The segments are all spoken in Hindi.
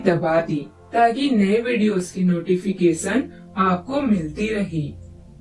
दबा दी ताकि नए वीडियोस की नोटिफिकेशन आपको मिलती रहे।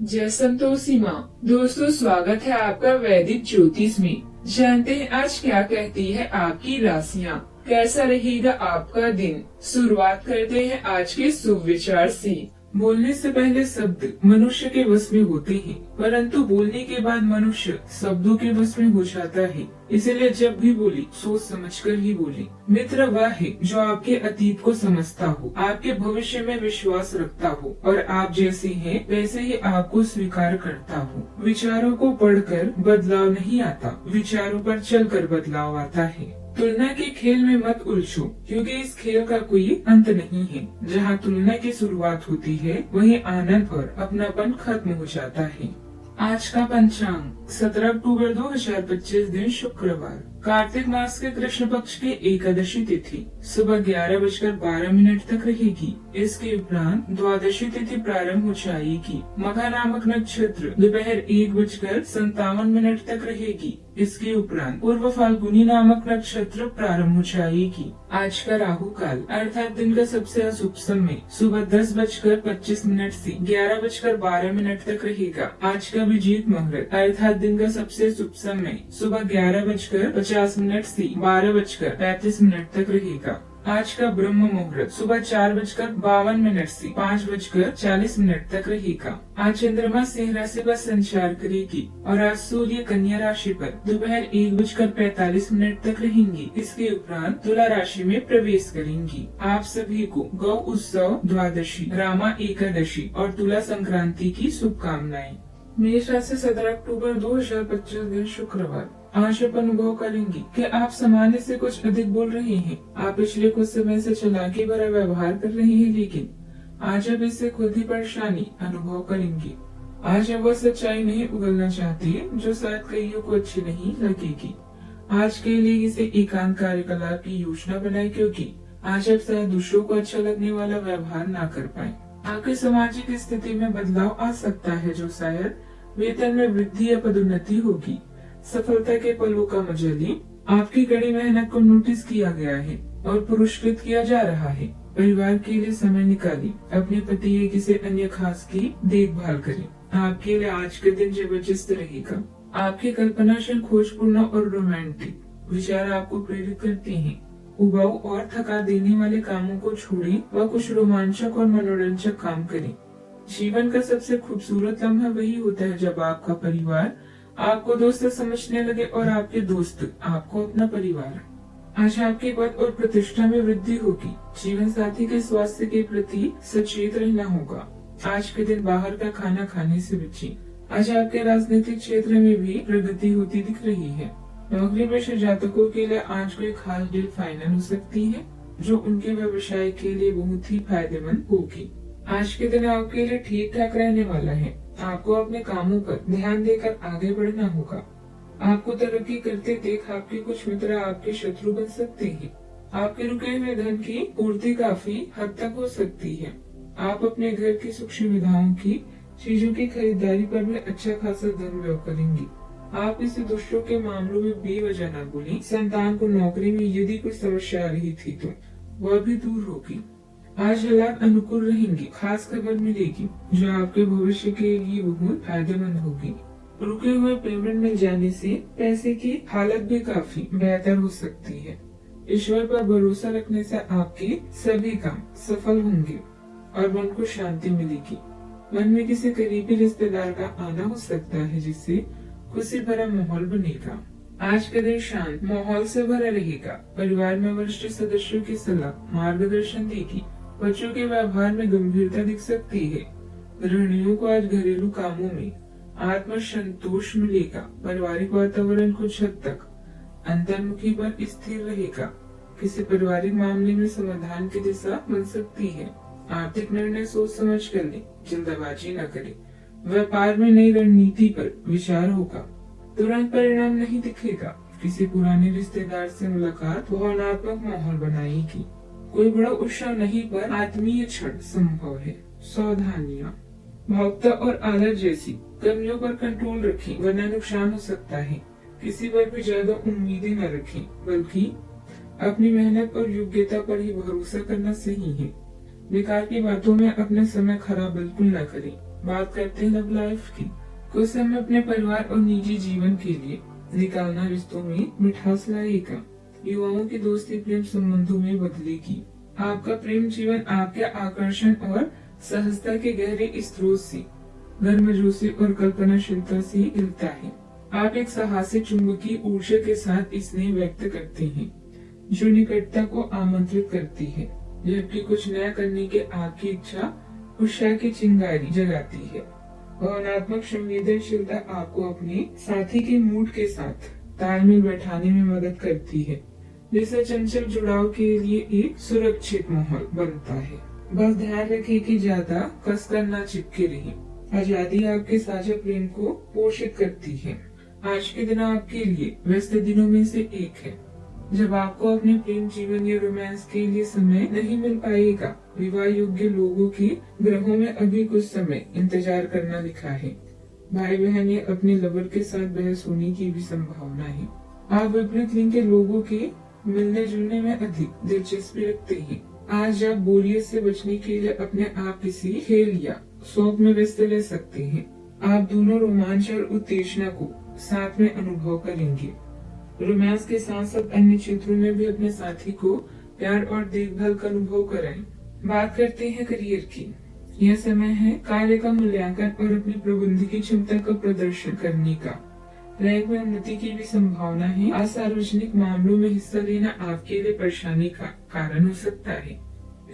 जय संतोषी माँ। दोस्तों, स्वागत है आपका वैदिक ज्योतिष में। जानते हैं आज क्या कहती है आपकी राशियाँ, कैसा रहेगा आपका दिन। शुरुआत करते हैं आज के शुभ विचार से। बोलने से पहले शब्द मनुष्य के वश में होते हैं, परंतु बोलने के बाद मनुष्य शब्दों के वश में हो जाता है। इसलिए जब भी बोले सोच समझकर ही बोले। मित्र वह है जो आपके अतीत को समझता हो, आपके भविष्य में विश्वास रखता हो और आप जैसे हैं वैसे ही आपको स्वीकार करता हो। विचारों को पढ़कर बदलाव नहीं आता, विचारों पर चलकर बदलाव आता है। तुलना के खेल में मत उलझो, क्योंकि इस खेल का कोई अंत नहीं है। जहाँ तुलना की शुरुआत होती है वहीं आनंद और अपनापन खत्म हो जाता है। आज का पंचांग 17 अक्टूबर 2025 दिन शुक्रवार, कार्तिक मास के कृष्ण पक्ष की एकादशी तिथि सुबह 11:12 तक रहेगी। इसके उपरांत द्वादशी तिथि प्रारंभ हो जाएगी। मघा नामक नक्षत्र दोपहर 1:57 तक रहेगी। इसके उपरांत पूर्व फाल्गुनी नामक नक्षत्र प्रारंभ हो जाएगी। आज का राहु काल अर्थात दिन का सबसे अशुभ समय सुबह 10:25 से 11:12 तक रहेगा। आज का विजीत मुहूर्त अर्थात दिन का सबसे शुभ समय सुबह 11:50 से 12:35 तक रहेगा। आज का ब्रह्म मुहूर्त सुबह 4:52 से 5:40 तक रहेगा। आज चंद्रमा सिंह राशि पर संचार करेगी और आज सूर्य कन्या राशि पर दोपहर 1:45 तक रहेंगी। इसके उपरांत तुला राशि में प्रवेश करेंगी। आप सभी को गौ उत्सव, द्वादशी, रामा एकादशी और तुला संक्रांति की शुभकामनाएं। मेष राशि 17 अक्टूबर 2025 दिन शुक्रवार। आज आप अनुभव करेंगे कि आप सामान्य से कुछ अधिक बोल रहे हैं। आप पिछले कुछ समय से चालाकी भरा व्यवहार कर रहे हैं, लेकिन आज आप इससे खुद ही परेशानी अनुभव करेंगे। आज आप वो सच्चाई नहीं उगलना चाहते जो शायद कईयों को अच्छी नहीं लगेगी। आज के लिए इसे एकांत कार्यकलाप की योजना बनाए, क्योंकि आज आप शायद दूसरों को अच्छा लगने वाला व्यवहार न कर पाए। आपकी सामाजिक स्थिति में बदलाव आ सकता है, जो शायद वेतन में वृद्धि या पदोन्नति होगी। सफलता के पलों का मजा लें। आपकी कड़ी मेहनत को नोटिस किया गया है और पुरस्कृत किया जा रहा है। परिवार के लिए समय निकालें। अपने पति या किसी अन्य खास की देखभाल करें। आपके लिए आज का दिन जबरदस्त रहेगा। आपकी कल्पनाशील, खोजपूर्ण और रोमांटिक विचार आपको प्रेरित करते हैं। उबाऊ और थका देने वाले कामों को छोड़ें व कुछ रोमांचक और मनोरंजक काम करें। जीवन का सबसे खूबसूरत लम्हा वही होता है जब आपका परिवार आपको दोस्त समझने लगे और आपके दोस्त आपको अपना परिवार। आज आपके पद और प्रतिष्ठा में वृद्धि होगी। जीवन साथी के स्वास्थ्य के प्रति सचेत रहना होगा। आज के दिन बाहर का खाना खाने से बचें। आज आपके राजनीतिक क्षेत्र में भी प्रगति होती दिख रही है। नौकरी पेशा जातकों के लिए आज कोई खास डील फाइनल हो सकती है, जो उनके व्यवसाय के लिए बहुत ही फायदेमंद होगी। आज के दिन आपके लिए ठीक ठाक रहने वाला है। आपको अपने कामों पर ध्यान देकर आगे बढ़ना होगा। आपको तरक्की करते देख आपके कुछ मित्र आपके शत्रु बन सकते हैं। आपके रुके हुए धन की पूर्ति काफी हद तक हो सकती है। आप अपने घर की सुख सुविधाओं की चीजों की खरीदारी पर भी अच्छा खासा धन व्यय करेंगे। आप इसे दूसरों के मामलों में बेवजह न बोलें। संतान को नौकरी में यदि कोई समस्या आ रही थी तो वह भी दूर होगी। आज हालात अनुकूल रहेंगे। खास खबर मिलेगी जो आपके भविष्य के लिए बहुत फायदेमंद होगी। रुके हुए पेमेंट मिल जाने से पैसे की हालत भी काफी बेहतर हो सकती है। ईश्वर पर भरोसा रखने से आपके सभी काम सफल होंगे और मन को शांति मिलेगी। मन में किसी करीबी रिश्तेदार का आना हो सकता है, जिससे खुशी भरा माहौल बनेगा। आज का दिन शांत माहौल से भरा रहेगा। परिवार में वरिष्ठ सदस्यों की सलाह मार्गदर्शन देगी। बच्चों के व्यवहार में गंभीरता दिख सकती है। गृहिणियों को आज घरेलू कामों में आत्म संतोष मिलेगा। पारिवारिक वातावरण कुछ हद तक अंतर्मुखी पर स्थिर रहेगा। किसी पारिवारिक मामले में समाधान की दिशा बन सकती है। आर्थिक निर्णय सोच समझ कर लें, जल्दबाजी न करें। व्यापार में नई रणनीति पर विचार होगा। तुरंत परिणाम नहीं दिखेगा। किसी पुराने रिश्तेदार से मुलाकात भावनात्मक माहौल बनाएगी। कोई बड़ा उत्सव नहीं, पर आत्मीय क्षण संभव है। सावधानियाँ, भावुकता और आदर जैसी कमियों पर कंट्रोल रखें, वरना नुकसान हो सकता है। किसी पर भी ज्यादा उम्मीदें न रखें, बल्कि अपनी मेहनत और योग्यता पर ही भरोसा करना सही है। बेकार की बातों में अपना समय खराब बिल्कुल न करें। बात करते हैं लव लाइफ की। कुछ समय अपने परिवार और निजी जीवन के लिए निकालना रिश्तों में मिठास लाएगा। युवाओं की दोस्ती प्रेम संबंधों में बदलेगी। आपका प्रेम जीवन आपके आकर्षण और सहजता के गहरे स्रोत से, गर्मजोशी और कल्पनाशीलता से हिलता है। आप एक साहसिक चुंबकीय ऊर्जा के साथ स्नेह व्यक्त करते हैं, जो निकटता को आमंत्रित करती है, जबकि कुछ नया करने की आपकी इच्छा उत्साह की चिंगारी जगाती है। भावनात्मक संवेदनशीलता आपको अपने साथी के मूड के साथ तालमेल बैठाने में मदद करती है, जिससे चंचल जुड़ाव के लिए एक सुरक्षित माहौल बनता है। बस ध्यान रखें कि ज्यादा कसकर ना चिपके रहें। आजादी आपके साझा प्रेम को पोषित करती है। आज के दिन आपके लिए व्यस्त दिनों में से एक है, जब आपको अपने प्रेम जीवन या रोमांस के लिए समय नहीं मिल पाएगा। विवाह योग्य लोगों के ग्रहों में अभी कुछ समय इंतजार करना लिखा है। भाई बहन या अपने लवर के साथ बहस होने की भी संभावना है। आप विपरीत लिंग के लोगों के मिलने जुलने में अधिक दिलचस्पी रखते हैं। आज आप बोरियत से बचने के लिए अपने आप किसी खेल या शौक में व्यस्त रह सकते हैं। आप दोनों रोमांच और उत्तेजना को साथ में अनुभव करेंगे। रोमांस के साथ साथ अन्य क्षेत्रों में भी अपने साथी को प्यार और देखभाल का अनुभव कराएं। बात करते हैं करियर की। यह समय है कार्य का मूल्यांकन और अपनी प्रबंधकीय क्षमता का प्रदर्शन करने का। रैंक में उन्नति की भी संभावना है। आज सार्वजनिक मामलों में हिस्सा लेना आपके लिए परेशानी का कारण हो सकता है,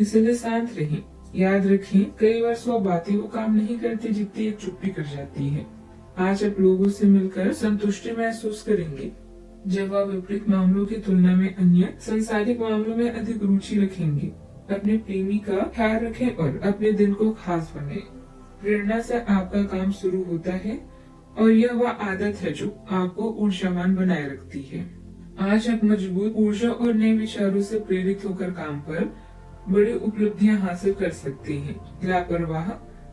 इसलिए शांत रहें। याद रखें, कई बार 100 बातें वो काम नहीं करती जितनी एक चुप्पी कर जाती है। आज आप लोगों से मिलकर संतुष्टि महसूस करेंगे, जब आप विपरीत मामलों की तुलना में अन्य संसारिक मामलों में अधिक रुचि रखेंगे। अपने प्रेमी का ख्याल रखें और अपने दिन को खास बनाएं। प्रेरणा से आपका काम शुरू होता है और यह वह आदत है जो आपको ऊर्जावान बनाए रखती है। आज आप मजबूत ऊर्जा और नए विचारों से प्रेरित होकर काम पर बड़ी उपलब्धियां हासिल कर सकते हैं। लापरवाह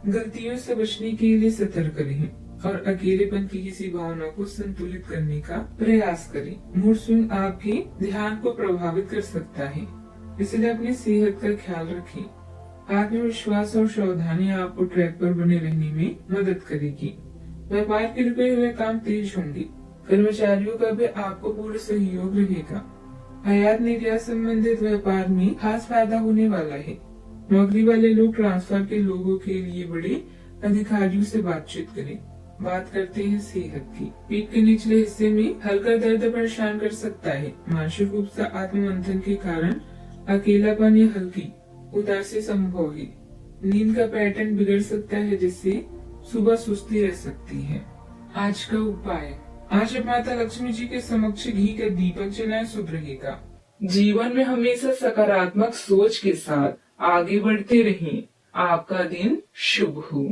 गलतियों से बचने के लिए सतर्क रहें और अकेलेपन की किसी भावना को संतुलित करने का प्रयास करें। मूड स्विंग आपके ध्यान को प्रभावित कर सकता है, इसलिए अपनी सेहत का ख्याल रखें। आत्मविश्वास और सावधानी आपको ट्रैक पर बने रहने में मदद करेगी। व्यापार के रुके हुए काम तेज होंगे। कर्मचारियों का भी आपको पूरा सहयोग रहेगा। आयात निर्यात संबंधित व्यापार में खास फायदा होने वाला है। नौकरी वाले लोग ट्रांसफर के लोगों के लिए बड़े अधिकारियों से बातचीत करें। बात करते हैं सेहत की। पीठ के निचले हिस्से में हल्का दर्द परेशान कर सकता है। मानसिक रूप से आत्ममंथन के कारण अकेलापन या हल्की उदासी संभव है। नींद का पैटर्न बिगड़ सकता है, जिससे सुबह सुस्ती रह सकती है। आज का उपाय, आज आप माता लक्ष्मी जी के समक्ष घी का दीपक जलाएं, शुभ रहेगा। जीवन में हमेशा सकारात्मक सोच के साथ आगे बढ़ते रहें। आपका दिन शुभ हो।